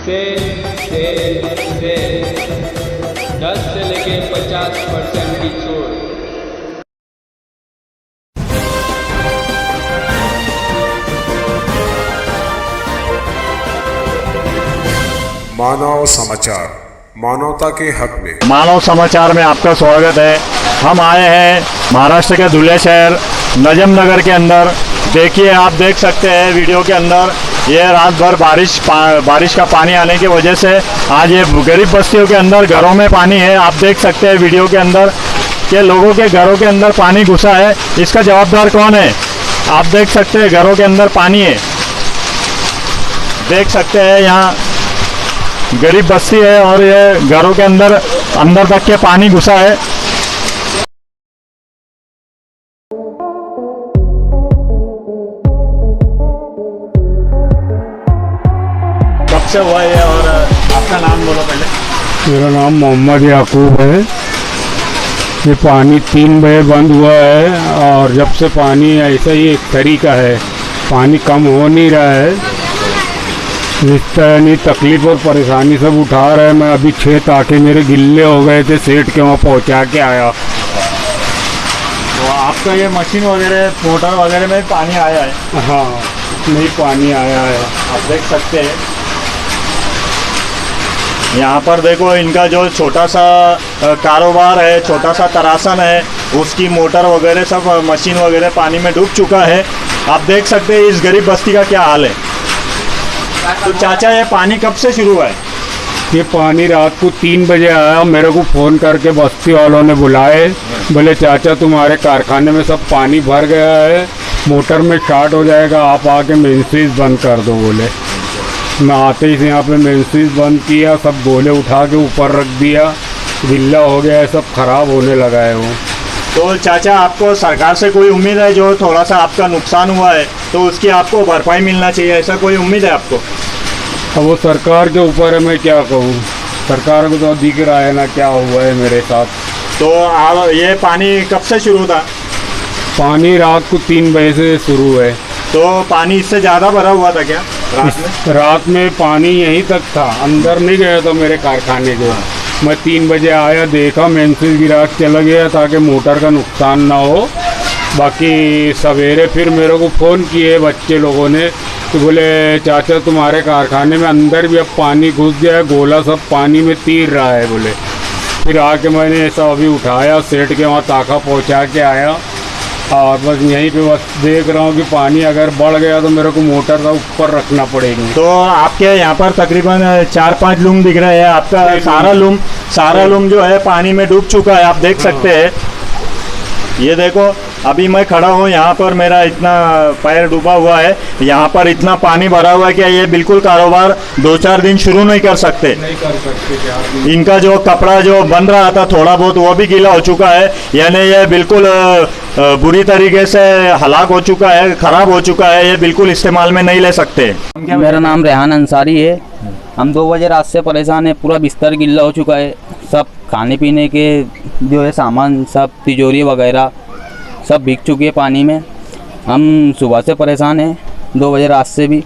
से 10 से लेके 50% की छूट। मानव समाचार, मानवता के हक में। मानव समाचार में आपका स्वागत है। हम आए हैं महाराष्ट्र के धुले शहर नजम नगर के अंदर। देखिए, आप देख सकते हैं वीडियो के अंदर, ये रात भर बारिश का पानी आने की वजह से आज ये गरीब बस्तियों के अंदर घरों में पानी है। आप देख सकते हैं वीडियो के अंदर कि लोगों के घरों के अंदर पानी घुसा है। इसका जवाबदार कौन है? आप देख सकते हैं घरों के अंदर पानी है। देख सकते हैं यहाँ गरीब बस्ती है और ये घरों के अंदर तक के पानी घुसा है। कब से हुआ है और आपका नाम बोलो पहले। मेरा नाम मोहम्मद याकूब है। ये पानी 3 बजे बंद हुआ है और जब से पानी ऐसा ही एक तरीका है, पानी कम हो नहीं रहा है। रिश्ता तकलीफ और परेशानी सब उठा रहे हैं। मैं अभी 6 टाके मेरे गिल्ले हो गए थे, सेठ के वहाँ पहुँचा के आया। तो आपका ये मशीन वगैरह मोटर वगैरह में पानी आया है? हाँ, नहीं पानी आया है। आप देख सकते हैं यहाँ पर, देखो इनका जो छोटा सा कारोबार है, छोटा सा तरासन है, उसकी मोटर वगैरह सब मशीन वगैरह पानी में डूब चुका है। आप देख सकते हैं इस गरीब बस्ती का क्या हाल है। तो चाचा, ये पानी कब से शुरू हुआ है? ये पानी रात को 3 बजे आया। मेरे को फ़ोन करके बस्ती वालों ने बुलाए, बोले चाचा तुम्हारे कारखाने में सब पानी भर गया है, मोटर में शॉर्ट हो जाएगा, आप आके मेन स्विच बंद कर दो। बोले मैं आते ही से यहाँ पे मेन स्विच बंद किया, सब गोले उठा के ऊपर रख दिया, गिल्ला हो गया है, सब खराब होने लगा है वो। तो चाचा, आपको सरकार से कोई उम्मीद है? जो थोड़ा सा आपका नुकसान हुआ है तो उसकी आपको भरपाई मिलना चाहिए, ऐसा कोई उम्मीद है आपको? अब वो सरकार के ऊपर है, मैं क्या कहूँ। सरकार को तो दिख रहा है ना क्या हुआ है मेरे साथ। तो ये पानी कब से शुरू था? पानी रात को 3 बजे से शुरू है। तो पानी इससे ज़्यादा भरा हुआ था क्या रात में? रात में पानी यहीं तक था, अंदर नहीं गया था मेरे कारखाने के। मैं 3 बजे आया, देखा मेन स्विच गिरा के चला गया ताकि मोटर का नुकसान ना हो। बाकी सवेरे फिर मेरे को फ़ोन किए बच्चे लोगों ने, तो बोले चाचा तुम्हारे कारखाने में अंदर भी अब पानी घुस गया है, गोला सब पानी में तीर रहा है बोले। फिर आके मैंने ऐसा अभी उठाया, सेठ के वहाँ ताका पहुँचा के आया और बस यहीं पे बस देख रहा हूँ कि पानी अगर बढ़ गया तो मेरे को मोटर का ऊपर रखना पड़ेगी। तो आपके यहाँ पर तकरीबन 4-5 लूम दिख रहे हैं। आपका सारा लूम जो है पानी में डूब चुका है। आप देख सकते हैं, ये देखो अभी मैं खड़ा हूँ यहाँ पर, मेरा इतना पैर डूबा हुआ है, यहाँ पर इतना पानी भरा हुआ है कि ये बिल्कुल कारोबार 2-4 दिन शुरू नहीं कर सकते। इनका जो कपड़ा जो बन रहा था थोड़ा बहुत, वो भी गीला हो चुका है। यानी ये बिल्कुल बुरी तरीके से हलाक हो चुका है, ख़राब हो चुका है, ये बिल्कुल इस्तेमाल में नहीं ले सकते। मेरा नाम रेहान अंसारी है। हम 2 बजे रात से परेशान है, पूरा बिस्तर गिल्ला हो चुका है, सब खाने पीने के जो है सामान, सब तिजोरी वगैरह सब भीग चुकी है पानी में। हम सुबह से परेशान हैं, 2 बजे रात से भी।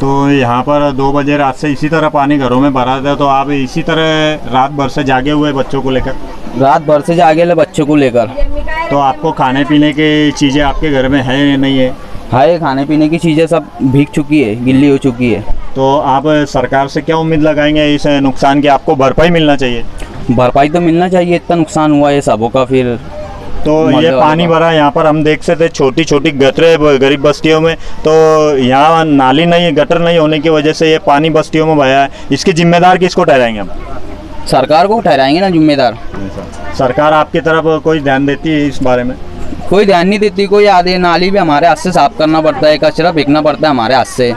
तो यहाँ पर 2 बजे रात से इसी तरह पानी घरों में भरा था। तो आप इसी तरह रात भर से जागे हुए बच्चों को लेकर? रात भर से जागे ले बच्चों को लेकर। तो आपको खाने पीने की चीज़ें आपके घर में है या नहीं है? हाय, खाने पीने की चीज़ें सब भीग चुकी है, गिल्ली हो चुकी है। तो आप सरकार से क्या उम्मीद लगाएंगे इस नुकसान की? आपको भरपाई मिलना चाहिए। भरपाई तो मिलना चाहिए, इतना नुकसान हुआ है सबों का। फिर तो ये पानी भरा यहाँ पर, हम देख सकते छोटी छोटी गटरें गरीब बस्तियों में। तो यहाँ नाली नहीं, गटर नहीं होने की वजह से ये पानी बस्तियों में बहा है। इसकी जिम्मेदार किसको ठहराएंगे हम? सरकार को ठहराएंगे ना जिम्मेदार। सरकार आपकी तरफ कोई ध्यान देती है इस बारे में? कोई ध्यान नहीं देती। कोई आधे नाली भी हमारे हाथ से साफ करना पड़ता है, कचरा फेंकना पड़ता है हमारे हाथ से।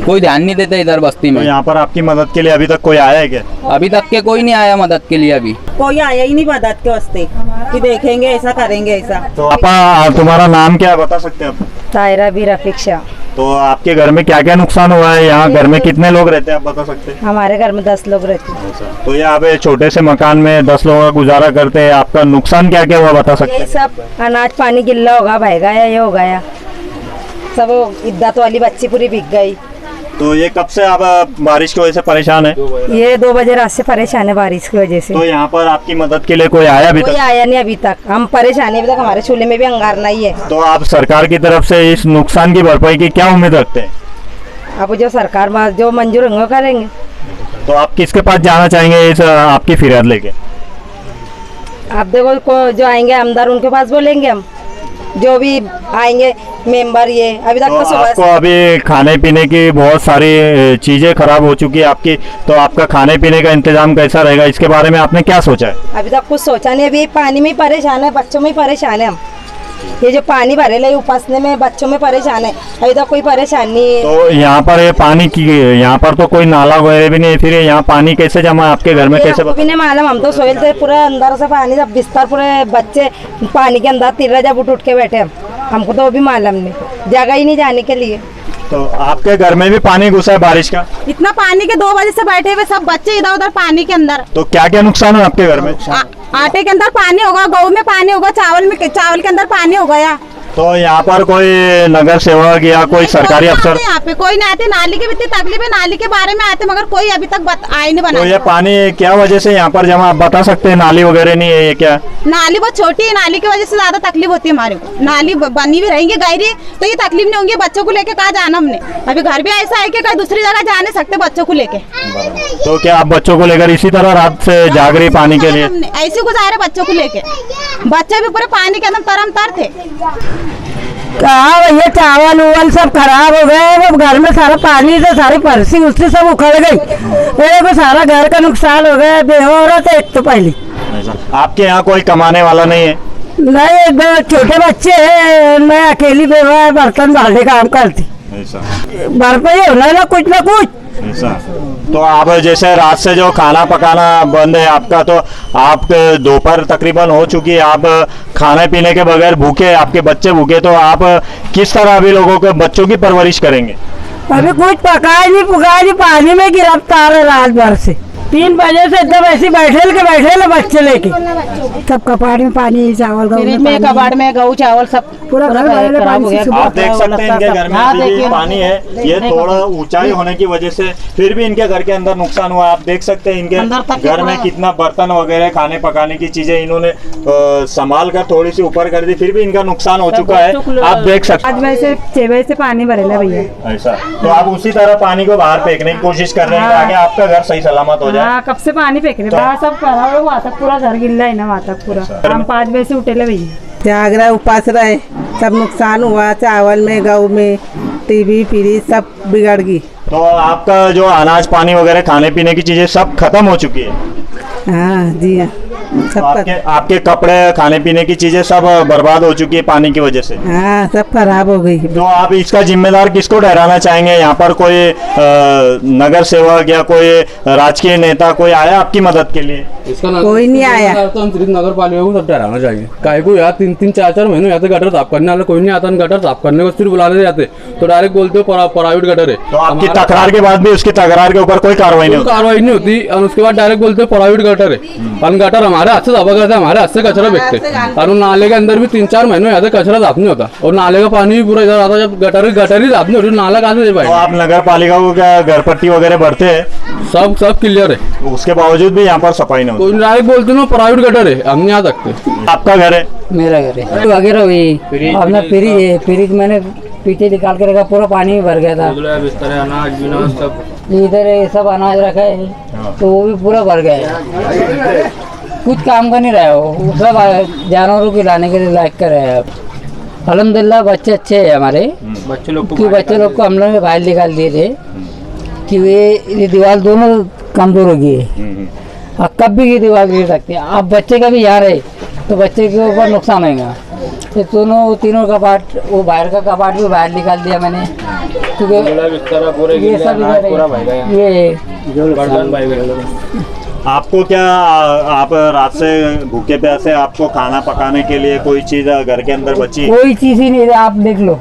कोई ध्यान नहीं देता इधर बस्ती में। तो यहाँ पर आपकी मदद के लिए अभी तक कोई आया है क्या? अभी तक के कोई नहीं आया मदद के लिए। अभी कोई आया ही नहीं मदद के वास्ते कि देखेंगे ऐसा करेंगे ऐसा। तो आपा, तुम्हारा नाम क्या है, बता सकते हैं आप? तायरा भी रफीक शाह। तो आपके घर में क्या क्या नुकसान हुआ है? यहाँ घर में कितने लोग रहते हैं, आप बता सकते हैं? हमारे घर में 10 लोग रहते हैं। तो यहाँ पे छोटे से मकान में 10 लोगों का गुजारा करते हैं। आपका नुकसान क्या क्या हुआ, बता सकते यही हैं? सब अनाज पानी गिल्ला होगा, बह गया, ये हो गया सब। इद्दत वाली बच्ची पूरी भीग गई। तो ये कब से आप बारिश की वजह से परेशान है? ये 2 बजे रात से परेशान है बारिश की वजह से। तो यहाँ पर आपकी मदद के लिए कोई आया अभी कोई तक? आया नहीं अभी तक, हम परेशान है अभी तक, हमारे चूल्हे में भी अंगार नहीं है। तो आप सरकार की तरफ से इस नुकसान की भरपाई की क्या उम्मीद रखते हैं? अब जो सरकार जो मंजूर होंगे वो करेंगे। तो आप किसके पास जाना चाहेंगे इस आपकी फिरियाद लेके? आप देखो जो आएंगे आमदार उनके पास बोलेंगे हम, जो भी आएंगे मेंबर, ये अभी तक तो तो सुबह आपको अभी खाने पीने की बहुत सारी चीजें खराब हो चुकी है आपकी, तो आपका खाने पीने का इंतजाम कैसा रहेगा, इसके बारे में आपने क्या सोचा है? अभी तक कुछ सोचा नहीं, अभी पानी में ही परेशान है, बच्चों में ही परेशान है हम। ये जो पानी भरे ले उपसने में बच्चों में परेशान है, अभी तक कोई परेशान नहीं है। तो यहाँ पर ये पानी की, यहाँ पर तो कोई नाला वगैरह भी नहीं है, फिर ये यहाँ पानी कैसे जमा है आपके घर में, कैसे? भी नहीं मालूम, हम तो सोयल थे पूरे अंदर से पानी, जब बिस्तर पूरे बच्चे पानी के अंदर तिर रहे, जब उठ के बैठे हमको तो वो भी मालूम नहीं, जगह ही नहीं जाने के लिए। तो आपके घर में भी पानी घुसा है बारिश का? इतना पानी के 2 बजे से बैठे हुए सब बच्चे इधर उधर पानी के अंदर। तो क्या क्या नुकसान है आपके घर में? आटे के अंदर पानी होगा, गेहूं में पानी होगा, चावल के अंदर पानी हो गया। तो यहाँ पर कोई नगर सेवक या कोई सरकारी अफसर? यहाँ पे कोई नहीं आते, नाली की भी इतनी तकलीफ है, नाली के बारे में आते मगर कोई अभी तक आए नहीं बना। तो ये पानी क्या वजह से यहाँ पर जमा, आप बता सकते हैं? नाली वगैरह नहीं है ये क्या? नाली बहुत छोटी है, नाली की वजह से ज्यादा तकलीफ होती है हमारे को। नाली बनी भी रहेंगी गहरी तो ये तकलीफ नहीं होंगी। बच्चों को लेके कहाँ जाना हमने, अभी घर भी ऐसा है कि कहीं दूसरी जगह जा नहीं सकते बच्चों को लेके। तो क्या आप बच्चों को लेकर इसी तरह रात से जाग रही पानी के लिए? ऐसे गुजारे बच्चों को लेके, बच्चे भी पूरे पानी के अंदर तरम तर थे। कहा भैया, चावल उवल सब खराब हो गए, वो घर में सारा पानी से सारी परसी उससे सब उखड़ गई, मेरे को सारा घर का नुकसान हो गया। बेहोरत है एक तो पहले। आपके यहाँ कोई कमाने वाला नहीं है? नहीं, 2 छोटे बच्चे हैं, मैं अकेली बेवा बर्तन बाल्टी काम करती, भरपाई होना ना कुछ। ऐसा तो आप जैसे रात से जो खाना पकाना बंद है आपका, तो आप दोपहर तकरीबन हो चुकी है, आप खाने पीने के बगैर भूखे, आपके बच्चे भूखे, तो आप किस तरह अभी लोगों के बच्चों की परवरिश करेंगे? अभी कुछ पकाए नहीं, पानी में गिरफ्तार है रात भर से। 3 बजे से एकदम ऐसे बैठे ले बच्चे लेके, सब कपाट में पानी, चावल में कबाड़ में गेहूं चावल सब पूरा खराब हो गया। आप देख सकते हैं इनके घर में भी पानी है, ये थोड़ा ऊंचाई होने की वजह से फिर भी इनके घर के अंदर नुकसान हुआ। आप देख सकते हैं इनके घर में कितना बर्तन वगैरह खाने पकाने की चीजें इन्होंने संभाल कर थोड़ी सी ऊपर कर दी, फिर भी इनका नुकसान हो चुका है। आप देख सकते हैं 5 बजे से 6 बजे से पानी भरेला भैया। ऐसा तो आप उसी तरह पानी को बाहर फेंकने की कोशिश कर रहे हैं ताकि आपका घर सही सलामत हो जाए। हाँ, कब से पानी फेंक रहे, वहाँ सब खराब है, वहाँ तक पूरा घर गिल्ला है ना, वहाँ तक पूरा। हम 5 बजे से उठे ले भैया, जाग रहे उपास रहे, सब नुकसान हुआ, चावल में गेहूं में, टीवी फ्रिज सब बिगड़ गई। तो आपका जो अनाज पानी वगैरह खाने पीने की चीजें सब खत्म हो चुकी है? हाँ जी हाँ, तो सब आपके कपड़े खाने पीने की चीजें सब बर्बाद हो चुकी है पानी की वजह से? हाँ, सब खराब हो गई। तो आप इसका जिम्मेदार किसको ठहराना चाहेंगे? यहाँ पर कोई नगर सेवक या कोई राजकीय नेता कोई आया आपकी मदद के लिए? कोई नहीं आया। तो हम सिर्फ नगर पालिका को सब ठहराना चाहिए। काहे को यार 3-4 महीने यहाँ से गटर साफ करने वाला कोई नहीं आता, गटर साफ करने को सिर्फ बुलाने जाते तो डायरेक्ट बोलते हो प्राइवेट गटर है। तो आपकी तकरार के बाद भी उसकी तकरार के ऊपर कोई कार्रवाई नहीं होती और उसके बाद डायरेक्ट बोलते हो प्राइवेट गटर है। और गटर हमारे हाथ से दबा करते, हमारे हाथ से कचरा फेंकते, और नाले के अंदर भी 3-4 महीने यहाँ से कचरा साफ नहीं होता और नाले का पानी भी पूरा इधर आता। जब गटर ही साफ नहीं होती, नाला कहाँ से दे पाएंगे? तो आप नगर पालिका को क्या घर पट्टी वगैरह भरते हैं? सब क्लियर है, उसके बावजूद भी यहाँ पर सफाई नहीं होती? कोई डायरेक्ट बोलते ना प्राइवेट गटर है, हम नहीं आ सकते। आपका घर है? मेरा घर है वगैरह हुई, अपना फ्रिज है, फ्रिज मैंने पीछे निकाल के रखा, पूरा पानी में भर गया था। इधर ये सब अनाज रखा है तो वो भी पूरा भर गया है, कुछ काम का नहीं रहा है, वो सब जानवरों को लाने के लिए लायक कर रहे हैं। अल्हम्दुलिल्लाह बच्चे अच्छे हैं हमारे, बच्चे लोग को हम लोग बाहर निकाल दिए थे कि ये दीवार दोनों कमजोर हो गई है, और कब भी ये दीवार गिर सकती है। अब बच्चे का भी यहाँ रहे तो बच्चे के ऊपर नुकसान होगा। तो तीनों कपाट, वो बाहर का कपाट भी बाहर निकाल दिया मैंने, क्योंकि ये सब ये आपको क्या, आप रात से भूखे प्यासे, आपको खाना पकाने के लिए कोई चीज घर के अंदर बची? कोई चीज ही नहीं है, आप देख लो।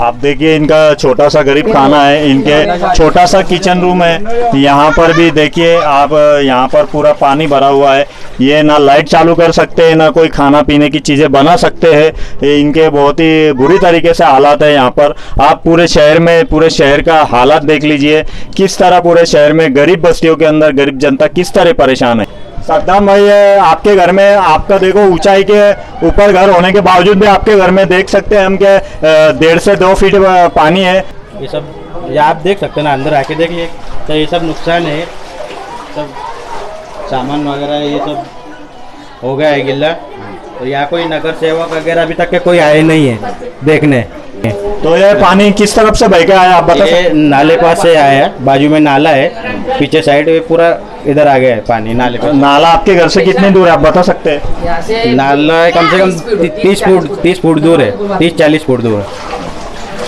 आप देखिए इनका छोटा सा गरीब खाना है, इनके छोटा सा किचन रूम है। यहाँ पर भी देखिए आप, यहाँ पर पूरा पानी भरा हुआ है। ये ना लाइट चालू कर सकते हैं, ना कोई खाना पीने की चीज़ें बना सकते हैं। इनके बहुत ही बुरी तरीके से हालात है यहाँ पर। आप पूरे शहर में, पूरे शहर का हालात देख लीजिए, किस तरह पूरे शहर में गरीब बस्तियों के अंदर गरीब जनता किस तरह परेशान है। सद्दाम भाई, आपके घर में, आपका देखो ऊंचाई के ऊपर घर होने के बावजूद भी आपके घर में देख सकते हैं हम कि 1.5 से 2 फीट पानी है। ये सब ये आप देख सकते हैं ना, अंदर आके देखिए तो ये सब नुकसान है, सब सामान वगैरह ये सब हो गया है गिल्ला। और यहाँ कोई नगर सेवक वगैरह अभी तक के कोई आए नहीं है देखने। तो ये पानी किस तरफ से बह के आया, आप बता सकते हैं? नाले पास से आया है, बाजू में नाला है, पीछे साइड पूरा इधर आ गया है पानी नाले का। नाला आपके घर से कितनी दूर है, आप बता सकते हैं? नाला कम से कम 30 फुट दूर है, 30-40 फुट दूर है।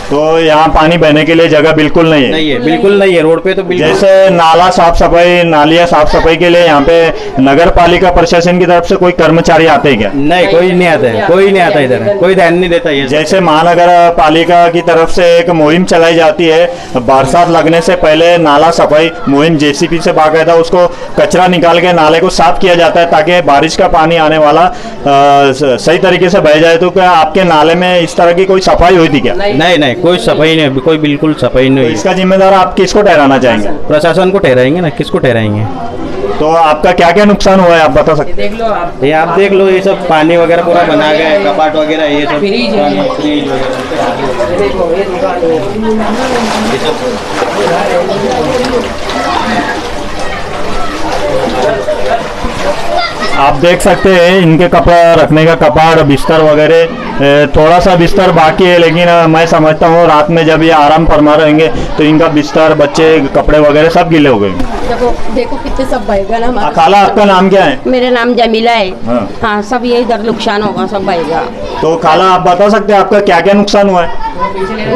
तो यहाँ पानी बहने के लिए जगह बिल्कुल नहीं है? नहीं है, बिल्कुल नहीं है, रोड पे तो बिल्कुल। जैसे नाला साफ सफाई, नालियाँ साफ सफाई के लिए यहाँ पे नगर पालिका प्रशासन की तरफ से कोई कर्मचारी आते हैं क्या? नहीं, कोई नहीं आता है, कोई नहीं आता इधर, कोई ध्यान नहीं देता है। जैसे महानगर पालिका की तरफ से एक मुहिम चलाई जाती है, बरसात लगने से पहले नाला सफाई मुहिम, जेसीबी से बाकायदा उसको कचरा निकाल के नाले को साफ किया जाता है ताकि बारिश का पानी आने वाला सही तरीके से बह जाए। तो क्या आपके नाले में इस तरह की कोई सफाई हुई थी क्या? नहीं, कोई सफाई नहीं, कोई बिल्कुल सफाई नहीं। तो इसका जिम्मेदार आप किसको ठहराना चाहेंगे? प्रशासन को ठहराएंगे ना, किसको ठहराएंगे? तो आपका क्या क्या नुकसान हुआ है, आप बता सकते हैं? ये आप देख लो, ये सब पानी वगैरह पूरा बना गया है, कपाट वगैरह ये सब, फ्रिज आप देख सकते हैं इनके कपड़ा रखने का कपाट, बिस्तर वगैरह, थोड़ा सा बिस्तर बाकी है, लेकिन मैं समझता हूँ रात में जब ये आराम फरमा रहेंगे तो इनका बिस्तर, बच्चे, कपड़े वगैरह सब गीले हो गए। देखो कितने सब बहेगा ना। खाला, आपका नाम क्या है? मेरा नाम जमीला है। हाँ, सब ये इधर नुकसान होगा, सब बहेगा। तो खाला, आप बता सकते हैं आपका क्या क्या नुकसान हुआ है?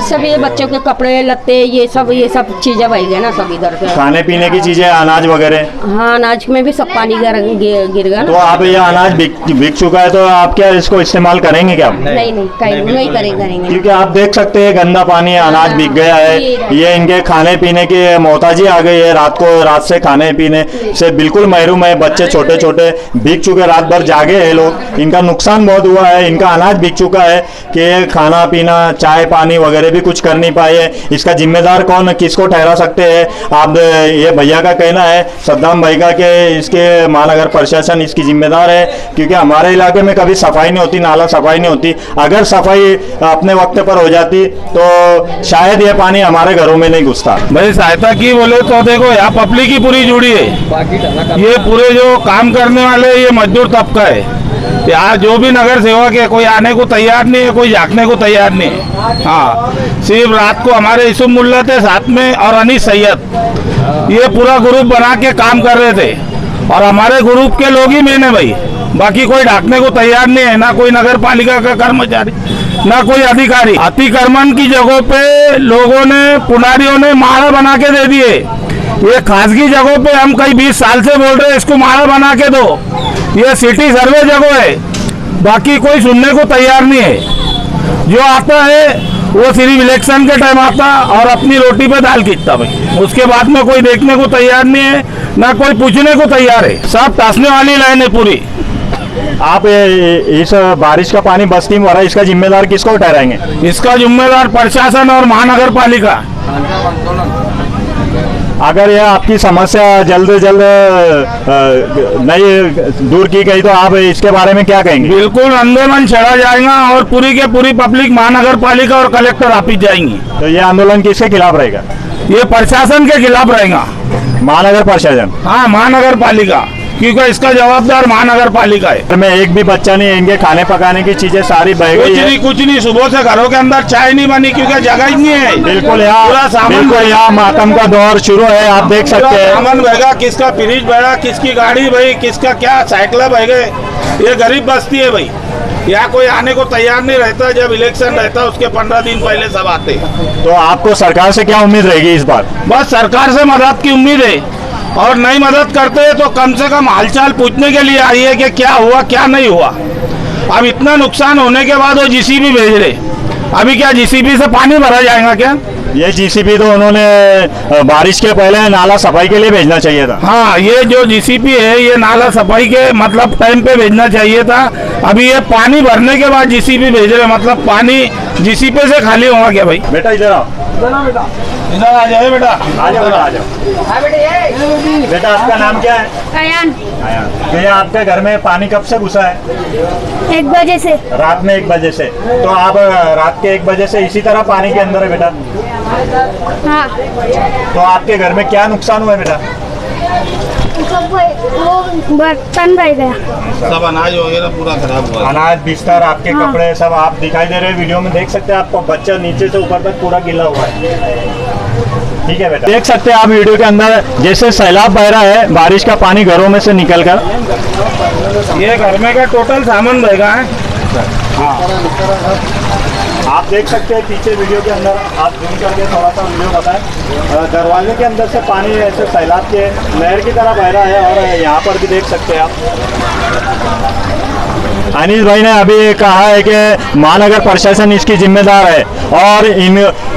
सब ये बच्चों के कपड़े लत्ते, ये सब चीजें बहेगा ना, सब इधर के खाने पीने की चीजें, अनाज वगैरह। हाँ, अनाज में भी सब पानी गिर गया। तो आप ये अनाज बिक चुका है, तो आप क्या इसको इस्तेमाल करेंगे क्या? नहीं करेंगे, क्योंकि आप देख सकते हैं गंदा पानी है, अनाज बिक गया है। ये इनके खाने पीने की मोहताजी आ गई है। रात से खाने पीने से बिल्कुल महरूम है। बच्चे छोटे छोटे भीग चुके, रात भर जागे हैं लोग। इनका नुकसान बहुत हुआ है, इनका अनाज बिक चुका है कि खाना पीना, चाय पानी वगैरह भी कुछ कर नहीं पाए। इसका जिम्मेदार कौन, किसको ठहरा सकते हैं आप? ये भैया का कहना है, सद्दाम भाई का, कि इसके महानगर प्रशासन इसकी जिम्मेदार है, क्योंकि हमारे इलाके में कभी सफाई नहीं होती, नाला सफाई नहीं होती। अगर सफाई अपने वक्त पर हो जाती तो शायद ये पानी हमारे घरों में नहीं घुसता। भाई सहायता की बोले तो देखो, यहाँ पब्लिक ही पूरी जुड़ी है। ये पूरे जो काम करने वाले ये मजदूर तबका है। यहाँ जो भी नगर सेवक है, कोई आने को तैयार नहीं है, कोई झाँकने को तैयार नहीं है। हाँ, सिर्फ रात को हमारे यूसुफ मुल्ला थे साथ में और अनीस सैयद, ये पूरा ग्रुप बना के काम कर रहे थे। और हमारे ग्रुप के लोग ही मैंने भाई, बाकी कोई ढाकने को तैयार नहीं है, ना कोई नगर पालिका का कर्मचारी, ना कोई अधिकारी। अतिक्रमण की जगहों पे लोगों ने, पुनारियों ने माड़ा बना के दे दिए। ये खासगी जगहों पे हम कई 20 साल से बोल रहे हैं इसको माड़ा बना के दो। ये सिटी सर्वे जगह है, बाकी कोई सुनने को तैयार नहीं है। जो आता है वो सिर्फ इलेक्शन के टाइम आता और अपनी रोटी पे दाल खींचता भाई। उसके बाद में कोई देखने को तैयार नहीं है, ना कोई पूछने को तैयार है। सब टासने वाली लाइन है पूरी। आप इस बारिश का पानी बस्ती में हो रहा है, इसका जिम्मेदार किसको ठहराएंगे? इसका जिम्मेदार प्रशासन और महानगर पालिका। अगर यह आपकी समस्या जल्द से जल्द नहीं दूर की गई तो आप इसके बारे में क्या कहेंगे? बिल्कुल आंदोलन छेड़ा जाएगा और पूरी के पूरी पब्लिक महानगर पालिका और कलेक्टर ऑफिस जाएंगी। तो ये आंदोलन किसके खिलाफ रहेगा? ये प्रशासन के खिलाफ रहेगा। महानगर प्रशासन? हाँ, महानगर पालिका, क्योंकि इसका जवाबदार महानगर पालिका है। में एक भी बच्चा नहीं, इनके खाने पकाने की चीजें सारी बह गई है। कुछ नहीं, सुबह से घरों के अंदर चाय नहीं बनी क्योंकि जगह ही नहीं है। बिल्कुल यहाँ मातम का दौर शुरू है, आप देख सकते हैं। सामान बहेगा, किसका फ्रिज बहेगा, किसकी गाड़ी भाई, किसका क्या साइकिल बह गए। ये गरीब बस्ती है भाई, यहाँ कोई आने को तैयार नहीं रहता। जब इलेक्शन रहता उसके 15 दिन पहले सब आते। तो आपको सरकार से क्या उम्मीद रहेगी इस बार? बस सरकार से मदद की उम्मीद है, और नहीं मदद करते तो कम से कम हालचाल पूछने के लिए आई है कि क्या हुआ क्या नहीं हुआ। अब इतना नुकसान होने के बाद वो जीसीबी भेज रहे, अभी क्या जीसीबी से पानी भरा जाएगा क्या? ये जीसीबी तो उन्होंने बारिश के पहले नाला सफाई के लिए भेजना चाहिए था। हाँ, ये जो जीसीबी है ये नाला सफाई के मतलब टाइम पे भेजना चाहिए था। अभी ये पानी भरने के बाद जीसीबी भेज रहे, मतलब पानी जीसीबी से खाली होगा क्या भाई? बेटा इधर आओ, इधर आ जाए बेटा, आ जाओ बेटा, आ जाओ। बेटा आपका नाम क्या है? अयान। तो ये आपके घर में पानी कब से घुसा है? 1 बजे से। रात में 1 बजे से। तो आप रात के 1 बजे से इसी तरह पानी के अंदर है बेटा? हाँ। तो आपके घर में क्या नुकसान हुआ है बेटा? वो बर्तन रह गया, सब अनाज वगैरह पूरा खराब हुआ। अनाज, बिस्तर, आपके कपड़े सब आप दिखाई दे रहे हैं वीडियो में, देख सकते हैं आपको बच्चा नीचे से ऊपर तक पूरा गिला हुआ है। ठीक है बेटा, देख सकते हैं आप वीडियो के अंदर जैसे सैलाब बह रहा है, बारिश का पानी घरों में से निकल कर। ये घर में का टोटल सामान बहेगा है। हाँ, आप देख सकते हैं पीछे वीडियो के अंदर, आप जूम करके थोड़ा सा वीडियो बताएं। दरवाजे के अंदर से पानी ऐसे सैलाब के लहर की तरह बह रहा है और यहाँ पर भी देख सकते हैं आप। अनिल भाई ने अभी कहा है कि महानगर प्रशासन इसकी जिम्मेदार है और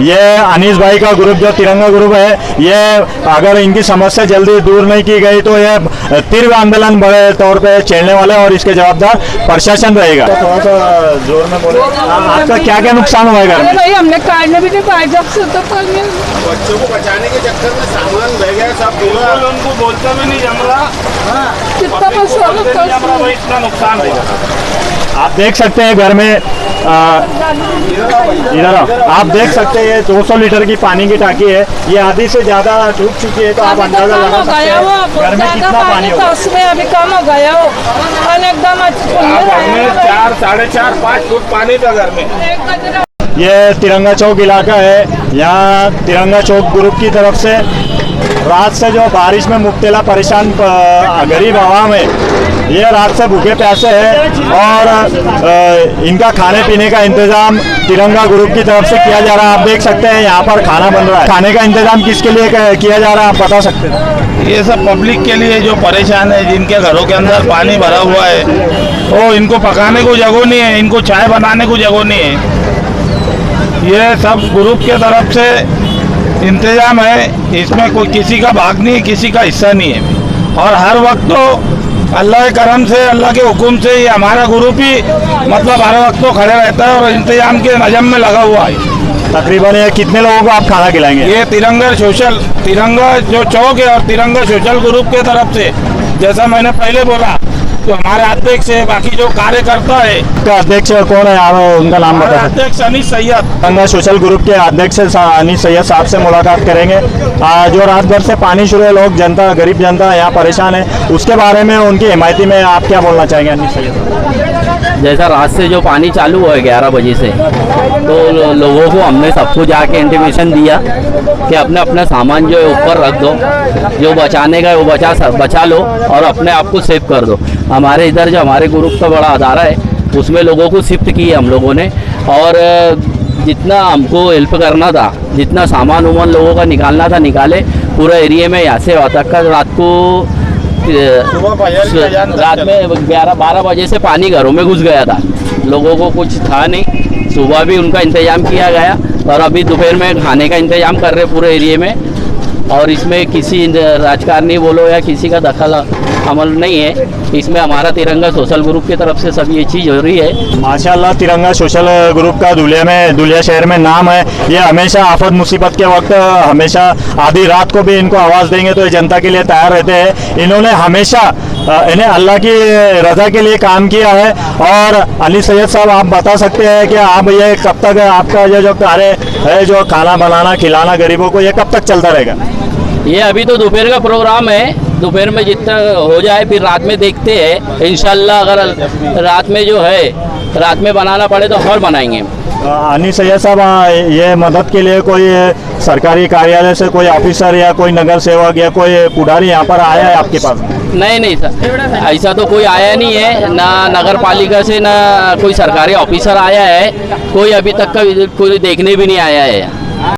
ये अनीस भाई का ग्रुप जो तिरंगा ग्रुप है, ये अगर इनकी समस्या जल्दी दूर नहीं की गई तो ये तीव्र आंदोलन बड़े तौर पे छेड़ने वाले और इसके जवाबदार प्रशासन रहेगा। तो थोड़ा सा जोर में बोले, आपका क्या क्या नुकसान हुआ है घर में? भाई हमने काटने भी नहीं पाए जब से, तो बच्चों को बचाने के चक्कर में सामान बह गया सब, उनको बोलते भी नहीं जम रहा, कितना इतना नुकसान है। आप देख सकते हैं घर में इधर आप देख सकते हैं 200 लीटर की पानी की टाकी है, ये आधी से ज्यादा डूब चुकी है। तो आप अंदाजा लगा सकते हैं घर में कितना पानी होगा। उसमें अभी कम हो गया हो, एकदम घर में 4, 4.5, 5 फुट पानी था घर में। ये तिरंगा चौक इलाका है, यहाँ तिरंगा चौक ग्रुप की तरफ से रात से जो बारिश में मुब्तला परेशान गरीब आवाम है, ये रात से भूखे प्यासे है और इनका खाने पीने का इंतजाम तिरंगा ग्रुप की तरफ से किया जा रहा है। आप देख सकते हैं यहाँ पर खाना बन रहा है। खाने का इंतजाम किसके लिए किया जा रहा है, आप बता सकते हैं? ये सब पब्लिक के लिए जो परेशान है, जिनके घरों के अंदर पानी भरा हुआ है, वो इनको पकाने को जगह नहीं है, इनको चाय बनाने को जगह नहीं है। ये सब ग्रुप के तरफ से इंतजाम है, इसमें कोई किसी का भाग नहीं है, किसी का हिस्सा नहीं है। और हर वक्त तो अल्लाह के करम से, अल्लाह के हुक्म से ये हमारा ग्रुप ही मतलब हर वक्त तो खड़े रहता है और इंतजाम के नजम में लगा हुआ है। तकरीबन ये कितने लोगों को आप खाना खिलाएंगे? ये तिरंगा जो चौक है और तिरंगा सोशल ग्रुप के तरफ से, जैसा मैंने पहले बोला, तो हमारे अध्यक्ष है, बाकी जो कार्यकर्ता है। तो अध्यक्ष कौन है आप उनका नाम बता सकते? अध्यक्ष अनीस सैयद, तिरंगा सोशल ग्रुप के अध्यक्ष अनीस सैयद साहब से मुलाकात करेंगे। जो रात भर से पानी शुरू है, लोग जनता, गरीब जनता यहाँ परेशान है, उसके बारे में उनकी हिमायती में आप क्या बोलना चाहेंगे अनीस सैयद? जैसा रात से जो पानी चालू हुआ है 11 बजे से, तो लोगों को हमने सबको जाके इंटीमेशन दिया कि अपने अपने सामान जो है ऊपर रख दो, जो बचाने का है वो बचा लो और अपने आप को सेव कर दो। हमारे इधर जो हमारे ग्रुप का बड़ा अदारा है, उसमें लोगों को शिफ्ट किए हम लोगों ने, और जितना हमको हेल्प करना था, जितना सामान उमान लोगों का निकालना था निकाले। पूरा एरिया में यहाँ से तक का रात में 11-12 बजे से पानी घरों में घुस गया था, लोगों को कुछ था नहीं। सुबह भी उनका इंतजाम किया गया और अभी दोपहर में खाने का इंतजाम कर रहे पूरे एरिया में। और इसमें किसी राजकारणी बोलो या किसी का दखल अमल नहीं है, इसमें हमारा तिरंगा सोशल ग्रुप की तरफ से सब ये चीज़ हो रही है। माशाल्लाह, तिरंगा सोशल ग्रुप का दुलिया शहर में नाम है। ये हमेशा आफत मुसीबत के वक्त हमेशा आधी रात को भी इनको आवाज़ देंगे तो ये जनता के लिए तैयार रहते हैं। इन्होंने हमेशा इन्हें अल्लाह की रज़ा के लिए काम किया है। और अली सैयद साहब, आप बता सकते हैं कि आप ये कब तक आपका जो कार्य है, जो खाना बनाना खिलाना गरीबों को, ये कब तक चलता रहेगा? ये अभी तो दोपहर का प्रोग्राम है, दोपहर में जितना हो जाए फिर रात में देखते हैं। इंशाल्लाह अगर रात में जो है, रात में बनाना पड़े तो और बनाएंगे। अनीस सैयद साहब, ये मदद के लिए कोई सरकारी कार्यालय से कोई ऑफिसर या कोई नगर सेवक या कोई पुजारी यहाँ पर आया है आपके पास? नहीं सर, ऐसा तो कोई आया नहीं है, ना नगर पालिका से ना कोई सरकारी ऑफिसर आया है, कोई अभी तक का कोई देखने भी नहीं आया है।